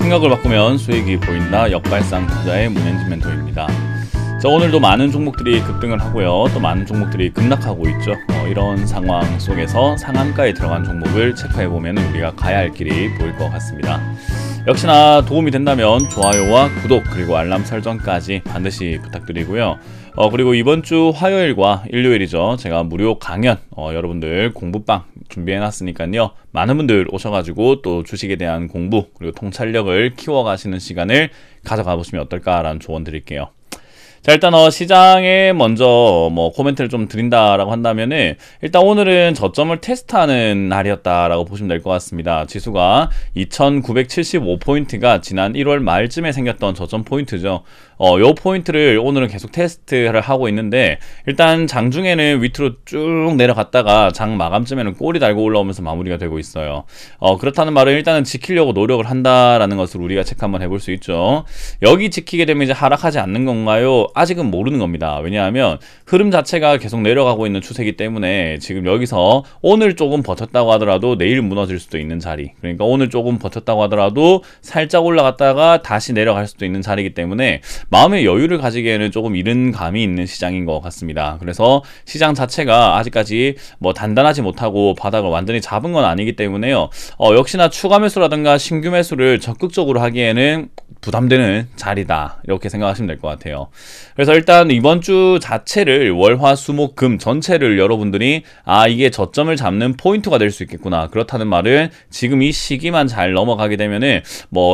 생각을 바꾸면 수익이 보인다. 역발상 투자의 문현진 멘토입니다. 자, 오늘도 많은 종목들이 급등을 하고요. 또 많은 종목들이 급락하고 있죠. 이런 상황 속에서 상한가에 들어간 종목을 체크해보면 우리가 가야 할 길이 보일 것 같습니다. 역시나 도움이 된다면 좋아요와 구독 그리고 알람 설정까지 반드시 부탁드리고요. 그리고 이번 주 화요일과 일요일이죠. 제가 무료 강연 여러분들 공부방 준비해놨으니까요. 많은 분들 오셔가지고 또 주식에 대한 공부 그리고 통찰력을 키워가시는 시간을 가져가 보시면 어떨까라는 조언 드릴게요. 자, 일단 시장에 먼저 코멘트를 좀 드린다라고 한다면은 일단 오늘은 저점을 테스트하는 날이었다라고 보시면 될 것 같습니다. 지수가 2975포인트가 지난 1월 말쯤에 생겼던 저점 포인트죠. 요 포인트를 오늘은 계속 테스트를 하고 있는데 일단 장중에는 밑으로 쭉 내려갔다가 장 마감쯤에는 꼬리 달고 올라오면서 마무리가 되고 있어요. 그렇다는 말은 일단은 지키려고 노력을 한다라는 것을 우리가 체크 한번 해볼 수 있죠. 여기 지키게 되면 이제 하락하지 않는 건가요? 아직은 모르는 겁니다. 왜냐하면 흐름 자체가 계속 내려가고 있는 추세이기 때문에 지금 여기서 오늘 조금 버텼다고 하더라도 내일 무너질 수도 있는 자리, 그러니까 오늘 조금 버텼다고 하더라도 살짝 올라갔다가 다시 내려갈 수도 있는 자리이기 때문에 마음의 여유를 가지기에는 조금 이른 감이 있는 시장인 것 같습니다. 그래서 시장 자체가 아직까지 단단하지 못하고 바닥을 완전히 잡은 건 아니기 때문에요. 역시나 추가 매수라든가 신규 매수를 적극적으로 하기에는 부담되는 자리다, 이렇게 생각하시면 될 것 같아요. 그래서 일단 이번 주 자체를 월화수목금 전체를 여러분들이 이게 저점을 잡는 포인트가 될 수 있겠구나, 그렇다는 말은 지금 이 시기만 잘 넘어가게 되면은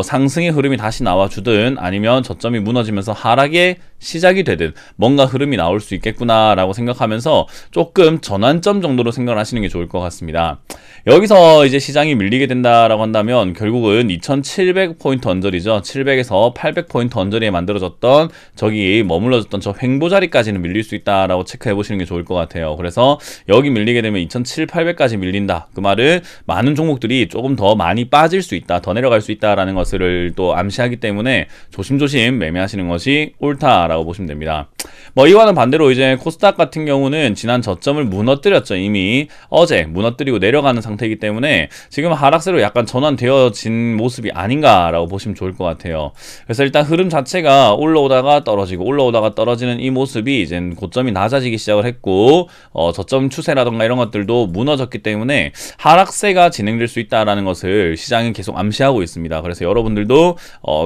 상승의 흐름이 다시 나와주든 아니면 저점이 무너지면서 하락의 시작이 되든 뭔가 흐름이 나올 수 있겠구나 라고 생각하면서 조금 전환점 정도로 생각을 하시는 게 좋을 것 같습니다. 여기서 이제 시장이 밀리게 된다라고 한다면 결국은 2700포인트 언저리죠. 700에서 800포인트 언저리에 만들어졌던 저기 머물러졌던 저 횡보 자리까지는 밀릴 수 있다라고 체크해 보시는 게 좋을 것 같아요. 그래서 여기 밀리게 되면 2700까지 밀린다, 그 말은 많은 종목들이 조금 더 많이 빠질 수 있다, 더 내려갈 수 있다라는 것을 또 암시하기 때문에 조심조심 매매하시는 것이 옳다라고 보시면 됩니다. 이와는 반대로 이제 코스닥 같은 경우는 지난 저점을 무너뜨렸죠. 이미 어제 무너뜨리고 내려가는 상태이기 때문에 지금 하락세로 약간 전환되어진 모습이 아닌가라고 보시면 좋을 것 같아요. 그래서 일단 흐름 자체가 올라오다가 떨어지고 올라오다가 떨어지는 이 모습이 이제 고점이 낮아지기 시작을 했고 저점 추세라던가 이런 것들도 무너졌기 때문에 하락세가 진행될 수 있다라는 것을 시장은 계속 암시하고 있습니다. 그래서 여러분들도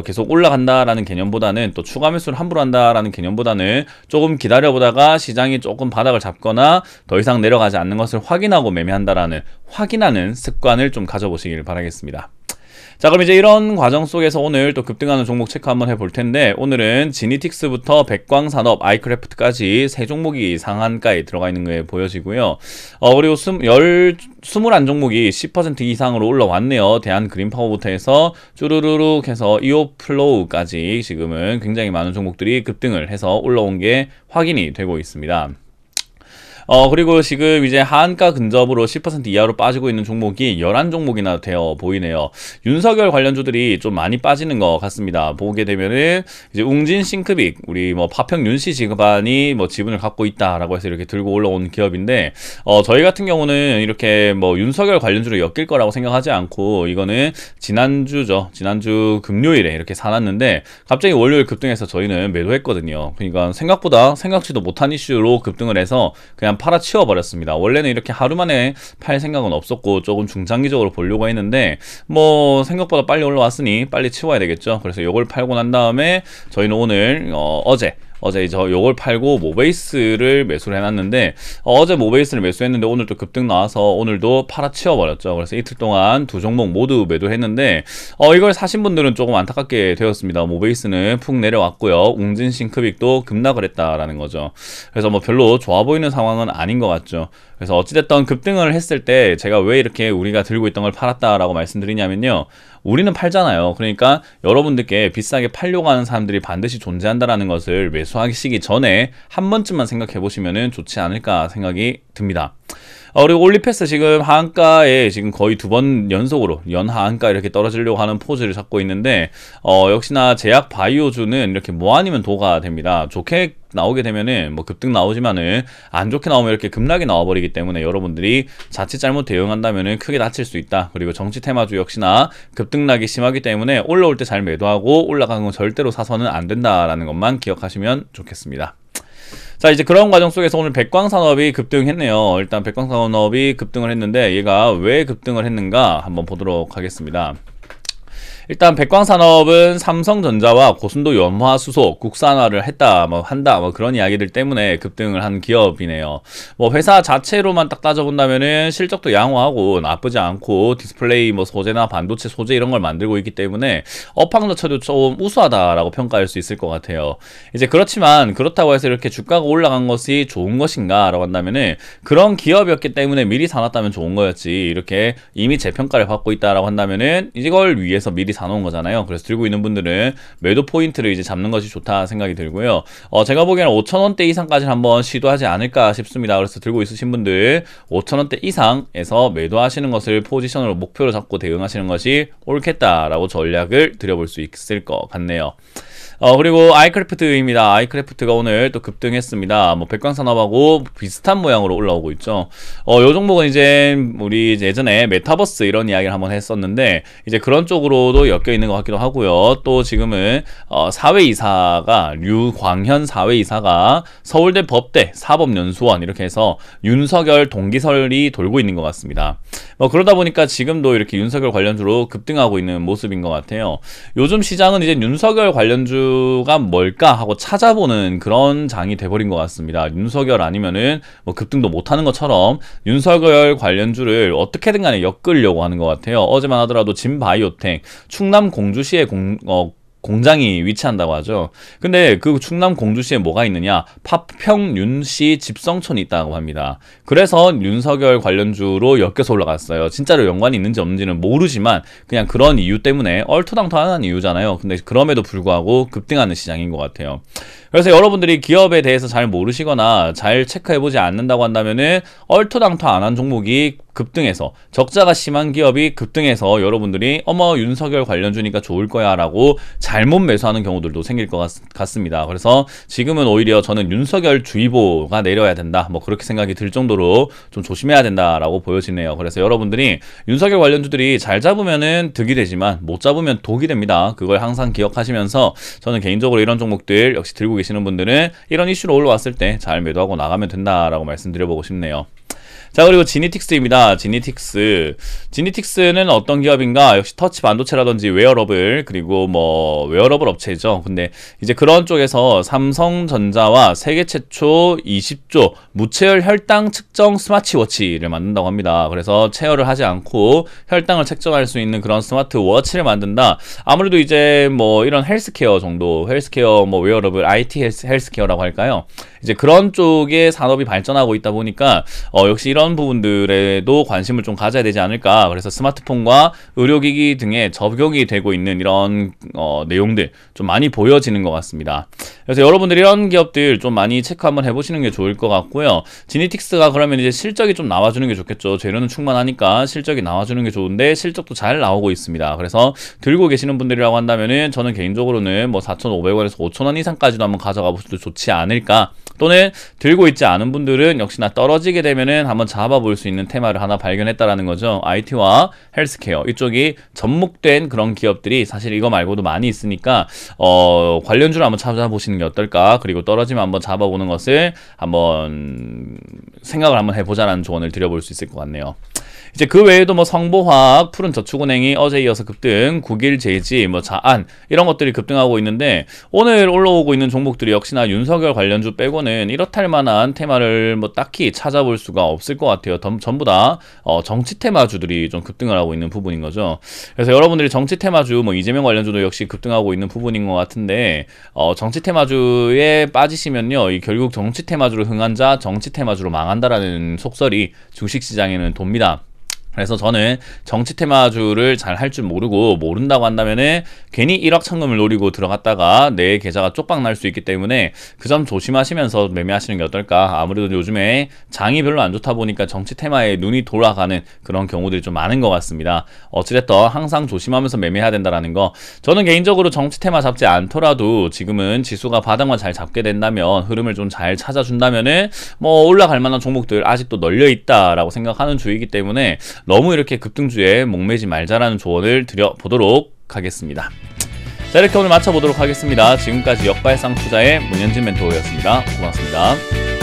계속 올라간다라는 개념보다는 또 추가 매수를 함부로 한다라는 개념보다는 조금 기다려보다가 시장이 조금 바닥을 잡거나 더 이상 내려가지 않는 것을 확인하고 매매한다라는 확인하는 습관을 좀 가져보시길 바라겠습니다. 자, 그럼 이제 이런 과정 속에서 오늘 또 급등하는 종목 체크 한번 해볼 텐데, 오늘은 지니틱스부터 백광산업, 아이크래프트까지 세 종목이 상한가에 들어가 있는 게 보여지고요. 그리고 21종목이 10% 이상으로 올라왔네요. 대한그린파워부터 해서 쭈루루룩 해서 이오플로우까지 지금은 굉장히 많은 종목들이 급등을 해서 올라온 게 확인이 되고 있습니다. 그리고 지금 이제 하한가 근접으로 10% 이하로 빠지고 있는 종목이 11종목이나 되어 보이네요. 윤석열 관련주들이 좀 많이 빠지는 것 같습니다. 보게 되면은 이제 웅진 싱크빅, 우리 파평 윤씨 지급안이 지분을 갖고 있다라고 해서 이렇게 들고 올라온 기업인데, 저희 같은 경우는 이렇게 윤석열 관련주로 엮일 거라고 생각하지 않고, 이거는 지난주죠. 지난주 금요일에 이렇게 사놨는데 갑자기 월요일 급등해서 저희는 매도했거든요. 그러니까 생각보다 생각지도 못한 이슈로 급등을 해서 그냥 팔아치워 버렸습니다. 원래는 이렇게 하루 만에 팔 생각은 없었고 조금 중장기적으로 보려고 했는데 생각보다 빨리 올라왔으니 빨리 치워야 되겠죠. 그래서 요걸 팔고 난 다음에 저희는 오늘 어제 이제 요걸 팔고 모베이스를 매수를 해놨는데, 어제 모베이스를 매수했는데 오늘 또 급등 나와서 오늘도 팔아치워버렸죠. 그래서 이틀 동안 두 종목 모두 매도했는데 이걸 사신 분들은 조금 안타깝게 되었습니다. 모베이스는 푹 내려왔고요. 웅진 싱크빅도 급락을 했다라는 거죠. 그래서 별로 좋아 보이는 상황은 아닌 것 같죠. 그래서 어찌됐든 급등을 했을 때 제가 왜 이렇게 우리가 들고 있던 걸 팔았다라고 말씀드리냐면요, 우리는 팔잖아요. 그러니까 여러분들께 비싸게 팔려고 하는 사람들이 반드시 존재한다라는 것을 매수하시기 전에 한 번쯤만 생각해 보시면 좋지 않을까 생각이 듭니다. 그리고 올리패스 지금 하한가에 지금 거의 두 번 연속으로 연하한가 이렇게 떨어지려고 하는 포즈를 잡고 있는데, 역시나 제약 바이오주는 이렇게 뭐 아니면 도가 됩니다. 좋게 나오게 되면은 뭐 급등 나오지만은 안 좋게 나오면 이렇게 급락이 나와버리기 때문에 여러분들이 자칫 잘못 대응한다면은 크게 다칠 수 있다. 그리고 정치 테마주 역시나 급등락이 심하기 때문에 올라올 때 잘 매도하고 올라가는 건 절대로 사서는 안 된다라는 것만 기억하시면 좋겠습니다. 자, 이제 그런 과정 속에서 오늘 백광산업이 급등했네요. 일단 백광산업이 급등을 했는데 얘가 왜 급등을 했는가 한번 보도록 하겠습니다. 일단 백광산업은 삼성전자와 고순도 염화수소 국산화를 했다, 한다, 그런 이야기들 때문에 급등을 한 기업이네요. 뭐 회사 자체로만 딱 따져본다면은 실적도 양호하고 나쁘지 않고 디스플레이 소재나 반도체 소재 이런 걸 만들고 있기 때문에 업황 자체도 좀 우수하다라고 평가할 수 있을 것 같아요. 이제 그렇지만 그렇다고 해서 이렇게 주가가 올라간 것이 좋은 것인가라고 한다면은 그런 기업이었기 때문에 미리 사놨다면 좋은 거였지, 이렇게 이미 재평가를 받고 있다라고 한다면은 이걸 위해서 미리 사놓은 거잖아요. 그래서 들고 있는 분들은 매도 포인트를 이제 잡는 것이 좋다 생각이 들고요. 제가 보기에는 5,000원대 이상까지는 한번 시도하지 않을까 싶습니다. 그래서 들고 있으신 분들 5,000원대 이상에서 매도하시는 것을 포지션으로 목표로 잡고 대응하시는 것이 옳겠다라고 전략을 드려볼 수 있을 것 같네요. 그리고 아이크래프트입니다. 아이크래프트가 오늘 또 급등했습니다. 백광산업하고 비슷한 모양으로 올라오고 있죠. 요 종목은 이제 우리 예전에 메타버스 이런 이야기를 한번 했었는데 이제 그런 쪽으로도 엮여 있는 것 같기도 하고요. 또 지금은 사회이사가 류광현 사회이사가 서울대 법대 사법연수원 이렇게 해서 윤석열 동기설이 돌고 있는 것 같습니다. 그러다 보니까 지금도 이렇게 윤석열 관련주로 급등하고 있는 모습인 것 같아요. 요즘 시장은 이제 윤석열 관련주가 뭘까 하고 찾아보는 그런 장이 돼버린 것 같습니다. 윤석열 아니면은 급등도 못하는 것처럼 윤석열 관련주를 어떻게든 간에 엮으려고 하는 것 같아요. 어제만 하더라도 진바이오텍 충남 공주시에 공장이 위치한다고 하죠. 근데 그 충남 공주시에 뭐가 있느냐? 파평윤씨 집성촌이 있다고 합니다. 그래서 윤석열 관련주로 엮여서 올라갔어요. 진짜로 연관이 있는지 없는지는 모르지만 그냥 그런 이유 때문에 얼토당토하는 이유잖아요. 근데 그럼에도 불구하고 급등하는 시장인 것 같아요. 그래서 여러분들이 기업에 대해서 잘 모르시거나 잘 체크해보지 않는다고 한다면은 얼토당토 안 한 종목이 급등해서, 적자가 심한 기업이 급등해서 여러분들이 어머 윤석열 관련주니까 좋을 거야 라고 잘못 매수하는 경우들도 생길 것 같습니다. 그래서 지금은 오히려 저는 윤석열 주의보가 내려야 된다, 그렇게 생각이 들 정도로 좀 조심해야 된다라고 보여지네요. 그래서 여러분들이 윤석열 관련주들이 잘 잡으면은 득이 되지만 못 잡으면 독이 됩니다. 그걸 항상 기억하시면서 저는 개인적으로 이런 종목들 역시 들고 계시는 분들은 이런 이슈로 올라왔을 때 잘 매도하고 나가면 된다라고 말씀드려보고 싶네요. 자, 그리고 지니틱스입니다. 지니틱스는 어떤 기업인가? 역시 터치 반도체라든지 웨어러블, 그리고 웨어러블 업체죠. 근데 이제 그런 쪽에서 삼성전자와 세계 최초 20조 무체열 혈당 측정 스마트워치를 만든다고 합니다. 그래서 체열을 하지 않고 혈당을 측정할 수 있는 그런 스마트워치를 만든다. 아무래도 이제 이런 헬스케어 정도, 헬스케어 웨어러블, IT 헬스케어라고 할까요? 이제 그런 쪽의 산업이 발전하고 있다 보니까 역시 이런 부분들에도 관심을 좀 가져야 되지 않을까. 그래서 스마트폰과 의료기기 등에 적용이 되고 있는 이런 내용들 좀 많이 보여지는 것 같습니다. 그래서 여러분들이 이런 기업들 좀 많이 체크 한번 해보시는 게 좋을 것 같고요. 지니틱스가 그러면 이제 실적이 좀 나와주는 게 좋겠죠. 재료는 충만하니까 실적이 나와주는 게 좋은데 실적도 잘 나오고 있습니다. 그래서 들고 계시는 분들이라고 한다면은 저는 개인적으로는 4,500원에서 5,000원 이상까지도 한번 가져가 보셔도 좋지 않을까. 또는 들고 있지 않은 분들은 역시나 떨어지게 되면은 한번 잡아볼 수 있는 테마를 하나 발견했다라는 거죠. IT와 헬스케어 이쪽이 접목된 그런 기업들이 사실 이거 말고도 많이 있으니까 관련주를 한번 찾아보시는 게 어떨까. 그리고 떨어지면 한번 잡아보는 것을 한번 생각을 한번 해보자라는 조언을 드려볼 수 있을 것 같네요. 이제 그 외에도 성보화학, 푸른저축은행이 어제 이어서 급등, 국일제지, 자안 이런 것들이 급등하고 있는데 오늘 올라오고 있는 종목들이 역시나 윤석열 관련주 빼고는 이렇다 만한 테마를 딱히 찾아볼 수가 없을 것 같아요. 전부 다 정치 테마주들이 좀 급등을 하고 있는 부분인 거죠. 그래서 여러분들이 정치 테마주, 이재명 관련주도 역시 급등하고 있는 부분인 것 같은데 정치 테마주에 빠지시면요, 결국 정치 테마주로 흥한 자 정치 테마주로 망한다라는 속설이 주식시장에는 돕니다. 그래서 저는 정치 테마주를 잘 할 줄 모르고, 모른다고 한다면은 괜히 일확천금을 노리고 들어갔다가 내 계좌가 쪽박 날 수 있기 때문에 그 점 조심하시면서 매매하시는 게 어떨까. 아무래도 요즘에 장이 별로 안 좋다 보니까 정치 테마에 눈이 돌아가는 그런 경우들이 좀 많은 것 같습니다. 어찌됐든 항상 조심하면서 매매해야 된다라는 거. 저는 개인적으로 정치 테마 잡지 않더라도 지금은 지수가 바닥만 잘 잡게 된다면, 흐름을 좀 잘 찾아준다면은 뭐 올라갈 만한 종목들 아직도 널려 있다라고 생각하는 주이기 때문에 너무 이렇게 급등주에 목매지 말자라는 조언을 드려보도록 하겠습니다. 자, 이렇게 오늘 마쳐보도록 하겠습니다. 지금까지 역발상 투자의 문현진 멘토였습니다. 고맙습니다.